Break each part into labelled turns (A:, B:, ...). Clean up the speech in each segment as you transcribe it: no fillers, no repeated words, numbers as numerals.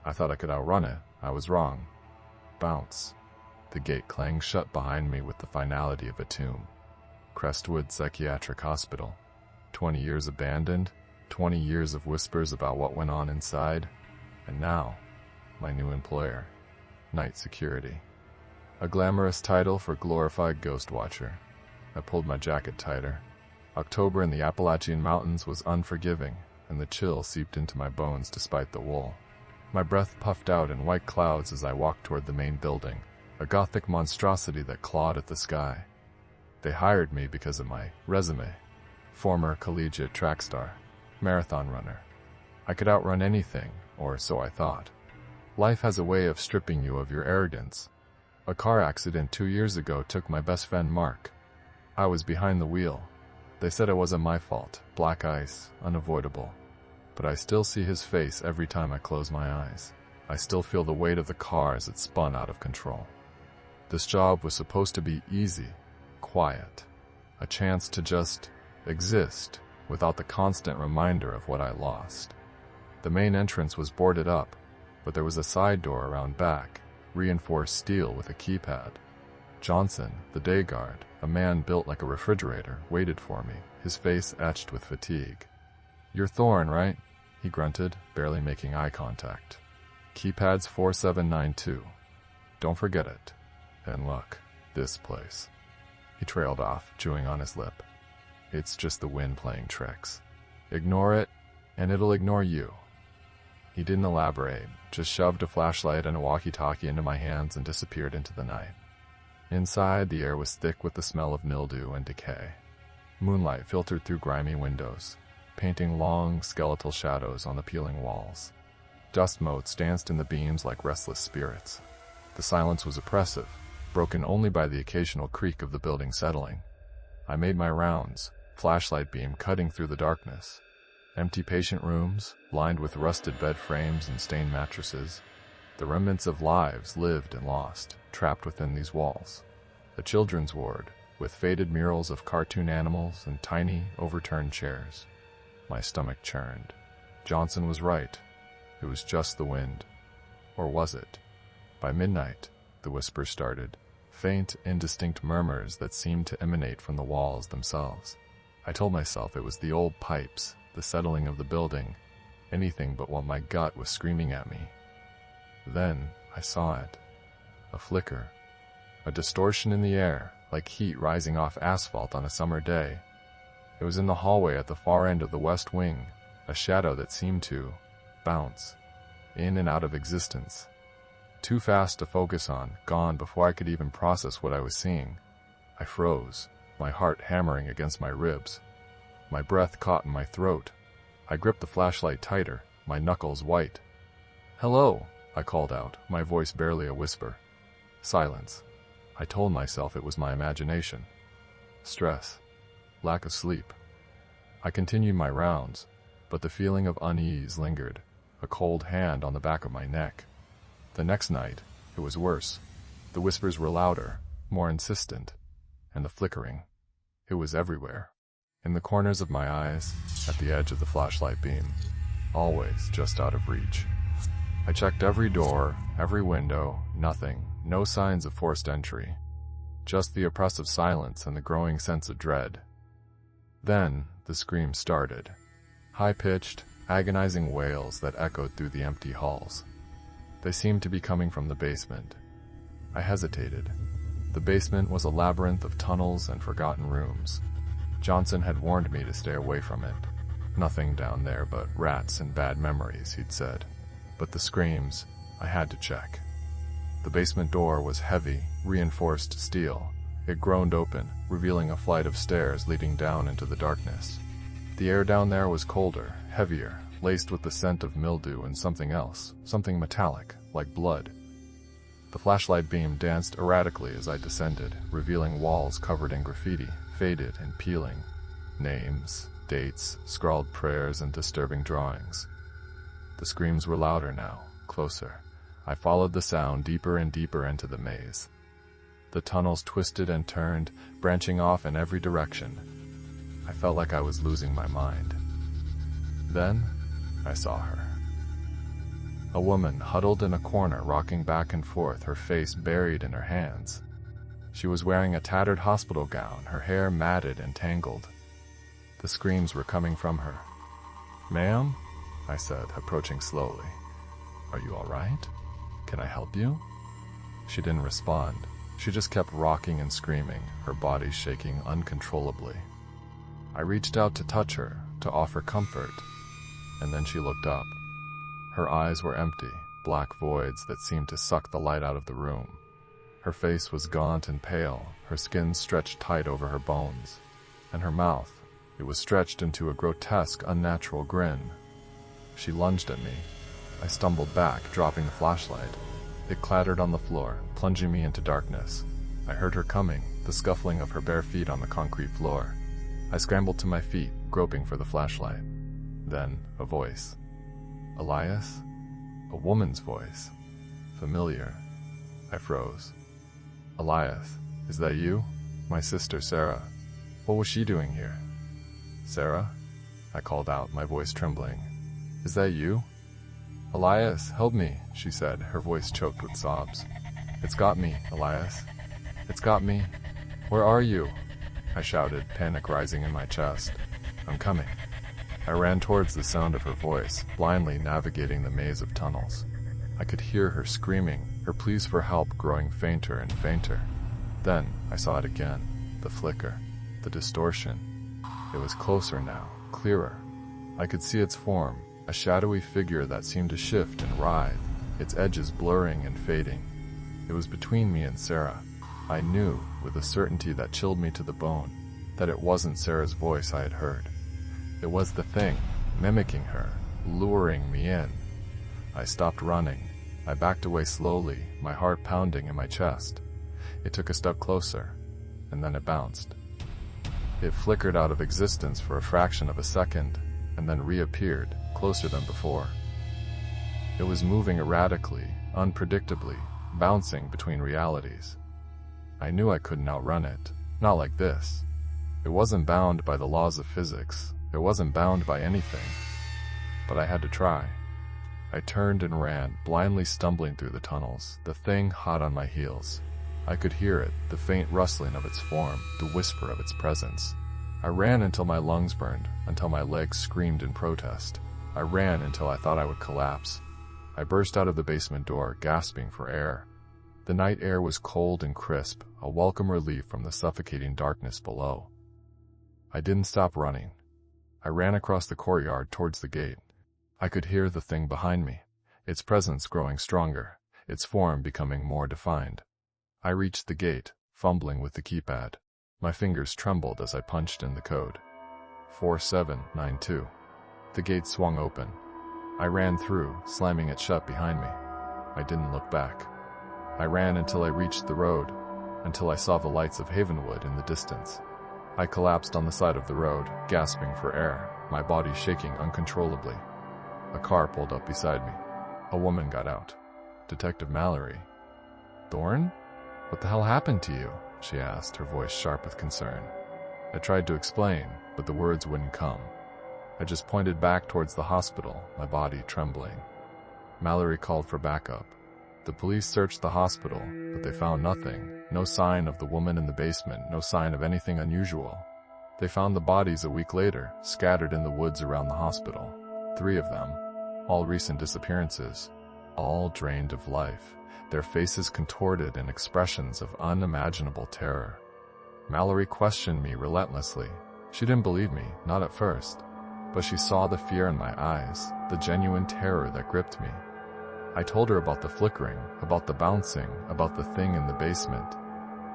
A: I thought I could outrun it. I was wrong. Bounce. The gate clanged shut behind me with the finality of a tomb. Crestwood Psychiatric Hospital. 20 years abandoned, 20 years of whispers about what went on inside, and now, my new employer, Night Security. A glamorous title for glorified ghost watcher. I pulled my jacket tighter. October in the Appalachian Mountains was unforgiving, and the chill seeped into my bones despite the wool. My breath puffed out in white clouds as I walked toward the main building, a gothic monstrosity that clawed at the sky. They hired me because of my resume. Former collegiate track star, marathon runner. I could outrun anything, or so I thought. Life has a way of stripping you of your arrogance. A car accident 2 years ago took my best friend Mark. I was behind the wheel. They said it wasn't my fault, black ice, unavoidable. But I still see his face every time I close my eyes. I still feel the weight of the car as it spun out of control. This job was supposed to be easy, quiet, a chance to just exist without the constant reminder of what I lost. The main entrance was boarded up, but there was a side door around back, reinforced steel with a keypad. Johnson, the day guard, a man built like a refrigerator, waited for me, his face etched with fatigue. "You're Thorne, right?" he grunted, barely making eye contact. "Keypad's 4792. Don't forget it. And look, this place." He trailed off, chewing on his lip. "It's just the wind playing tricks. Ignore it, and it'll ignore you." He didn't elaborate, just shoved a flashlight and a walkie-talkie into my hands and disappeared into the night. Inside, the air was thick with the smell of mildew and decay. Moonlight filtered through grimy windows, painting long, skeletal shadows on the peeling walls. Dust motes danced in the beams like restless spirits. The silence was oppressive, broken only by the occasional creak of the building settling. I made my rounds, flashlight beam cutting through the darkness. Empty patient rooms, lined with rusted bed frames and stained mattresses. The remnants of lives lived and lost, trapped within these walls. A children's ward, with faded murals of cartoon animals and tiny, overturned chairs. My stomach churned. Johnson was right. It was just the wind. Or was it? By midnight, the whispers started, faint, indistinct murmurs that seemed to emanate from the walls themselves. I told myself it was the old pipes, the settling of the building, anything but what my gut was screaming at me. Then I saw it. A flicker. A distortion in the air, like heat rising off asphalt on a summer day. It was in the hallway at the far end of the west wing, a shadow that seemed to bounce, in and out of existence. Too fast to focus on, gone before I could even process what I was seeing. I froze, my heart hammering against my ribs. My breath caught in my throat. I gripped the flashlight tighter, my knuckles white. "Hello," I called out, my voice barely a whisper. Silence. I told myself it was my imagination. Stress. Lack of sleep. I continued my rounds, but the feeling of unease lingered, a cold hand on the back of my neck. The next night, it was worse. The whispers were louder, more insistent, and the flickering. It was everywhere. In the corners of my eyes, at the edge of the flashlight beam, always just out of reach. I checked every door, every window, nothing, no signs of forced entry. Just the oppressive silence and the growing sense of dread. Then, the screams started. High-pitched, agonizing wails that echoed through the empty halls. They seemed to be coming from the basement. I hesitated. The basement was a labyrinth of tunnels and forgotten rooms. Johnson had warned me to stay away from it. Nothing down there but rats and bad memories, he'd said. But the screams, I had to check. The basement door was heavy, reinforced steel. It groaned open, revealing a flight of stairs leading down into the darkness. The air down there was colder, heavier, laced with the scent of mildew and something else, something metallic, like blood. The flashlight beam danced erratically as I descended, revealing walls covered in graffiti, faded and peeling. Names, dates, scrawled prayers, and disturbing drawings. The screams were louder now, closer. I followed the sound deeper and deeper into the maze. The tunnels twisted and turned, branching off in every direction. I felt like I was losing my mind. Then, I saw her. A woman huddled in a corner, rocking back and forth, her face buried in her hands. She was wearing a tattered hospital gown, her hair matted and tangled. The screams were coming from her. "Ma'am?" I said, approaching slowly. "Are you all right? Can I help you?" She didn't respond. She just kept rocking and screaming, her body shaking uncontrollably. I reached out to touch her, to offer comfort, and then she looked up. Her eyes were empty, black voids that seemed to suck the light out of the room. Her face was gaunt and pale, her skin stretched tight over her bones, and her mouth, it was stretched into a grotesque, unnatural grin. She lunged at me. I stumbled back, dropping the flashlight. It clattered on the floor, plunging me into darkness. I heard her coming, the scuffling of her bare feet on the concrete floor. I scrambled to my feet, groping for the flashlight. Then, a voice. Elias? A woman's voice. Familiar. I froze. "Elias, is that you?" "My sister, Sarah. What was she doing here?" "Sarah?" I called out, my voice trembling. "Is that you?" "Elias, help me," she said, her voice choked with sobs. "It's got me, Elias. It's got me. Where are you?" I shouted, panic rising in my chest. "I'm coming." I ran towards the sound of her voice, blindly navigating the maze of tunnels. I could hear her screaming, her pleas for help growing fainter and fainter. Then I saw it again, the flicker, the distortion. It was closer now, clearer. I could see its form, a shadowy figure that seemed to shift and writhe, its edges blurring and fading. It was between me and Sarah. I knew, with a certainty that chilled me to the bone, that it wasn't Sarah's voice I had heard. It was the thing, mimicking her, luring me in. I stopped running. I backed away slowly, my heart pounding in my chest. It took a step closer, and then it bounced. It flickered out of existence for a fraction of a second, and then reappeared, closer than before. It was moving erratically, unpredictably, bouncing between realities. I knew I couldn't outrun it, not like this. It wasn't bound by the laws of physics, it wasn't bound by anything. But I had to try. I turned and ran, blindly stumbling through the tunnels, the thing hot on my heels. I could hear it, the faint rustling of its form, the whisper of its presence. I ran until my lungs burned, until my legs screamed in protest. I ran until I thought I would collapse. I burst out of the basement door, gasping for air. The night air was cold and crisp, a welcome relief from the suffocating darkness below. I didn't stop running. I ran across the courtyard towards the gate. I could hear the thing behind me, its presence growing stronger, its form becoming more defined. I reached the gate, fumbling with the keypad. My fingers trembled as I punched in the code. 4792. The gate swung open. I ran through, slamming it shut behind me. I didn't look back. I ran until I reached the road, until I saw the lights of Havenwood in the distance. I collapsed on the side of the road, gasping for air, my body shaking uncontrollably. A car pulled up beside me. A woman got out. "Detective Mallory." "Thorne? What the hell happened to you?" she asked, her voice sharp with concern. I tried to explain, but the words wouldn't come. I just pointed back towards the hospital, my body trembling. Mallory called for backup. The police searched the hospital, but they found nothing. No sign of the woman in the basement, no sign of anything unusual. They found the bodies a week later, scattered in the woods around the hospital. 3 of them, all recent disappearances, all drained of life, their faces contorted in expressions of unimaginable terror. Mallory questioned me relentlessly. She didn't believe me, not at first, but she saw the fear in my eyes, the genuine terror that gripped me. I told her about the flickering, about the bouncing, about the thing in the basement.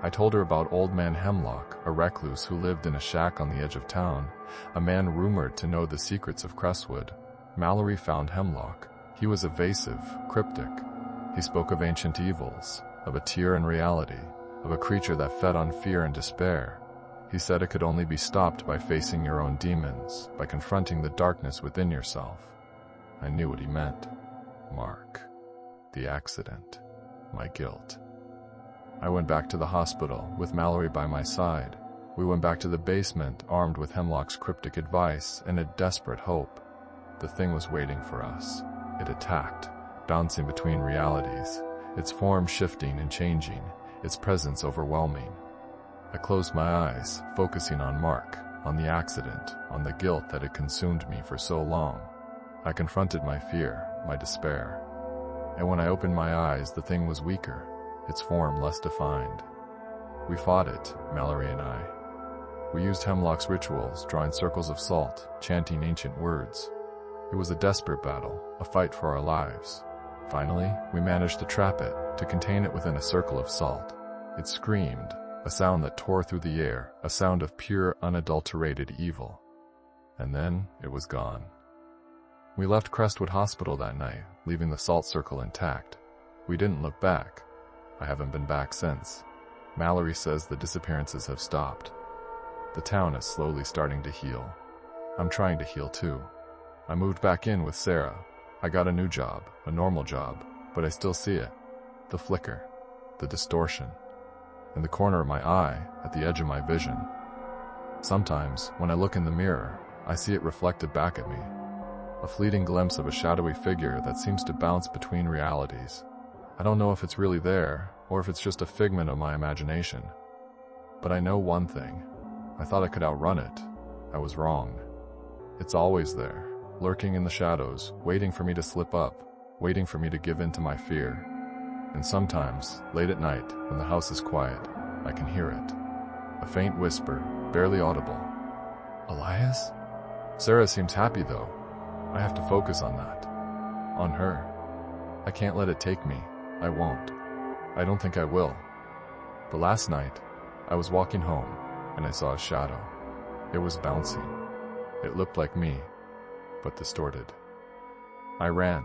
A: I told her about Old Man Hemlock, a recluse who lived in a shack on the edge of town, a man rumored to know the secrets of Crestwood. Mallory found Hemlock. He was evasive, cryptic. He spoke of ancient evils, of a tear in reality, of a creature that fed on fear and despair. He said it could only be stopped by facing your own demons, by confronting the darkness within yourself. I knew what he meant. Mark. The accident. My guilt. I went back to the hospital, with Mallory by my side. We went back to the basement, armed with Hemlock's cryptic advice and a desperate hope. The thing was waiting for us. It attacked. bouncing between realities, its form shifting and changing, its presence overwhelming. I closed my eyes, focusing on Mark, on the accident, on the guilt that had consumed me for so long. I confronted my fear, my despair. And when I opened my eyes, the thing was weaker, its form less defined. We fought it, Mallory and I. We used Hemlock's rituals, drawing circles of salt, chanting ancient words. It was a desperate battle, a fight for our lives. Finally, we managed to trap it, to contain it within a circle of salt. It screamed, a sound that tore through the air, a sound of pure, unadulterated evil. And then it was gone. We left Crestwood Hospital that night, leaving the salt circle intact. We didn't look back. I haven't been back since. Mallory says the disappearances have stopped. The town is slowly starting to heal. I'm trying to heal too. I moved back in with Sarah. I got a new job, a normal job, but I still see it. The flicker, the distortion. In the corner of my eye, at the edge of my vision. Sometimes, when I look in the mirror, I see it reflected back at me. A fleeting glimpse of a shadowy figure that seems to bounce between realities. I don't know if it's really there, or if it's just a figment of my imagination. But I know one thing. I thought I could outrun it. I was wrong. It's always there, lurking in the shadows, waiting for me to slip up, waiting for me to give in to my fear. And sometimes, late at night, when the house is quiet, I can hear it. A faint whisper, barely audible. Elias? Sarah seems happy though. I have to focus on that. On her. I can't let it take me. I won't. I don't think I will. But last night, I was walking home, and I saw a shadow. It was bouncing. It looked like me, but distorted. I ran.